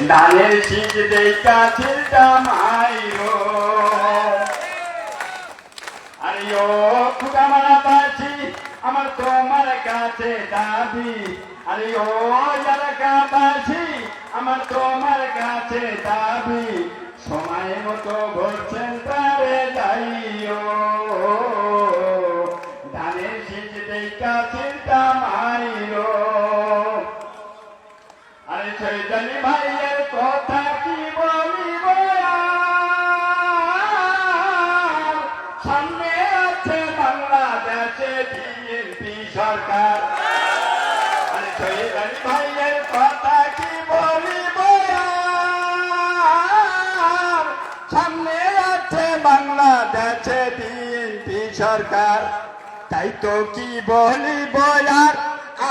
ধানের শীষ দেখা ছিলটা মাইরো আরে ও খুদা মারা পাচ্ছি আমার তোমার কাছে দাবি আরে ও এলাকাবাসী আমার তোমার কাছে দাবি সময় মতো ভোট সেন্টারে যাইও ধানের শীষ দেখা ছিলটা মাইরো আরে চৈতালি ভাইয়ের কথা কি বলিব সামনে আছে বাংলাদেশে বিএনপি সরকার আরে চৈতালি ভাইয়ের কথা কি বলিব সামনে আছে বাংলাদেশে বিএনপি সরকার তাই তো কি বলিব আর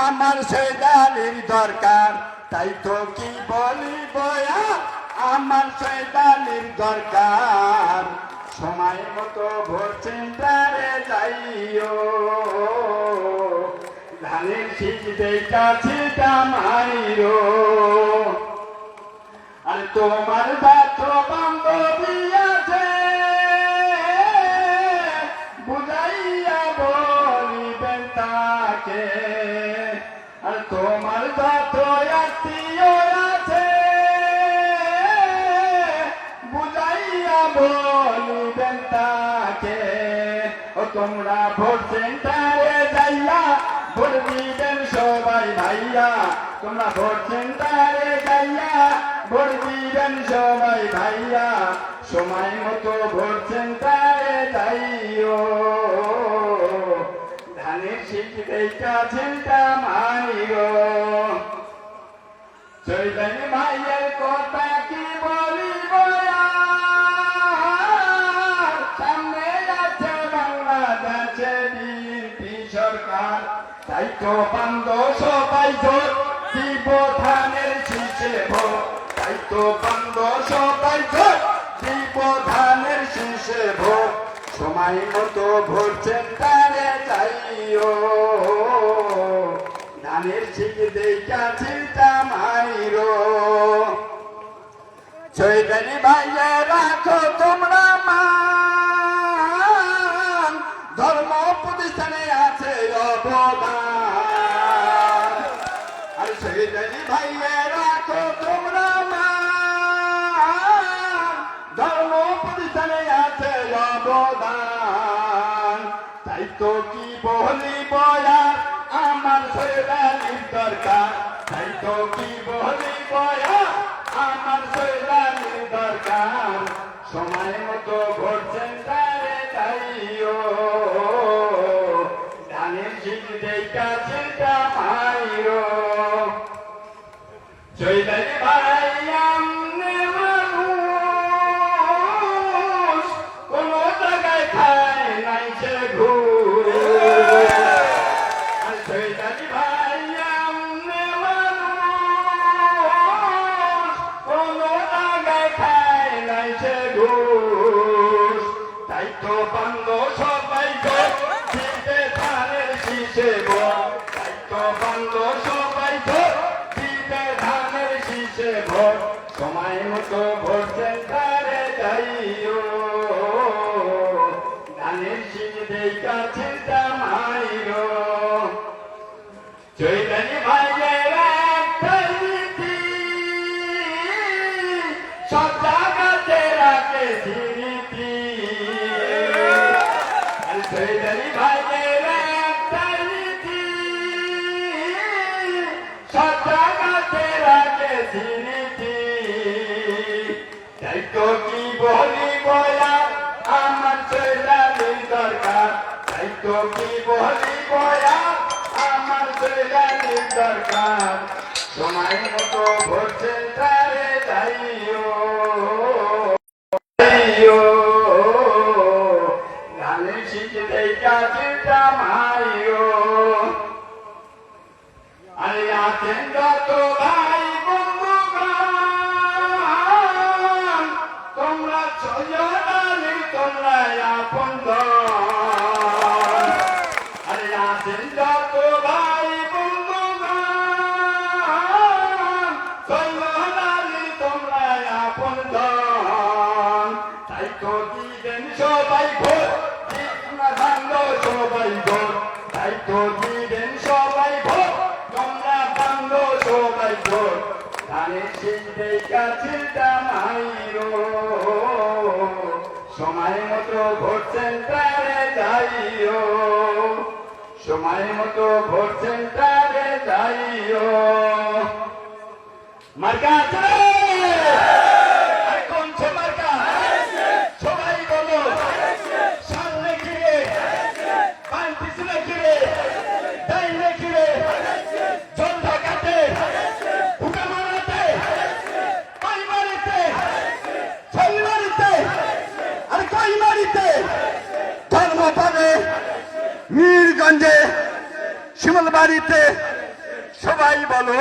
আমার শহীদালির দরকার তাই তো কি বলিব আমার শহীদালির দরকার সময় মতো ভোট সেন্টারে যাইও ধানের শীষ দেখা ছিটা মাইরো আর তোমার বাচ্চ বান্ধবী আছে বুঝাইয়া বলিবেন তাকে আর তোমার যত আত্মীয় আছে বুঝাইয়া বলিবেন তাকে ও তোমরা ভোট সেন্টারে যাইয়া ভোট দিবেন সবাই ভাইয়া তোমরা ভোট সেন্টারে যাইয়া ভোট দিবেন সবাই ভাইয়া সময় মতো ভোট সেন্টারে যাইও ধানের শীষ দেখা ছিলটা মাইরো চৈতালি ভাইয়ের কথা কি বলিব সামনে আছে বাংলাদেশে বিএনপি সরকার তাই তো বান্ধ সবাই জোর দিব ধানের শীষে ভোট তাই তো বান্ধ সবাই জোর দিব ধানের শীষে ভোট সময় মতো ভোট সেন্টারে যাইও ধানের শীষ দেখা ছিলটা মাইরো চৈতালি ভাইয়ে রাখো তোমরা মান ধর্ম প্রতিষ্ঠানে আছে অবদান আর চৈতালি ভাইয়ে রাখো তোমরা মান ধর্ম প্রতিষ্ঠানে আছে অবদান তাই তো কি বলিব আমার শহীদালির দরকার তাই তো কি বলিব আমার শহীদালির দরকার সময় মতো ভোট সেন্টারে যাইও ধানের শীষ দেখা ছিলটা মাইরো চৈতালি ভাই আমনে মানুষ কোন জায়গায় খায় নাই সে ঘুষ চৈতালি ভাই আমনে মানুষ কোন জায়গায় খায় নাই সে ঘুষ তাই তো বান্ধ সবাই ভোট দিতে ধানের শীষে ভোট তাই তো বান্ধ সবাই ভোট দিতে ধানের শীষে ভোট সময় মতো ভোট সেন্টারে যাইও ধানের শীষ দেখা ছিলটা মাইরো চৈতালি ভাইয়ের একটাই নীতি সব জায়গাতে রাখে স্মৃতি চৈতালি ভাইয়ের একটাই নীতি সব জায়গাতে রাখে স্মৃতি তাই তো কি বলিব আমার চৈতালির দরকার তাই তো কি বলিব আমার শহীদালির দরকার সময় মতো ভোট সেন্টারে যাইও ধানের শীষ দেখা ছিলটা মাইরো আরে আছেন যত ভাই বন্ধুগণ তোমরা শহীদালির তোমরা আপন আরে আছেন যত ভাই বন্ধুগণ দায়িত্ব দিবেন সবাই ভোট ঠিক না ভাঙলো সবাই ভোট দায়িত্ব দিবেন সবাই ভোট তোমরা ভাঙলো সবাই ভোট ধানের শীতে কাছিটা মাইরো সময় মতো ভোট সেন্টারে যাইও সময় মতো ভোট সেন্টারে যাইও মার্কা আছে আর কোন সে মার্কা সবাই বলো সামনে ঘিরে পান পিছনে ঘিরে ডাইনে ঘিরে জল ঢাকাতে হুকা মারাতে কই মারিতে ছই মারিতে আর কই মারিতে ধর্মপানে मीरगंजे शिमलबाड़ीते सबाई बोलो।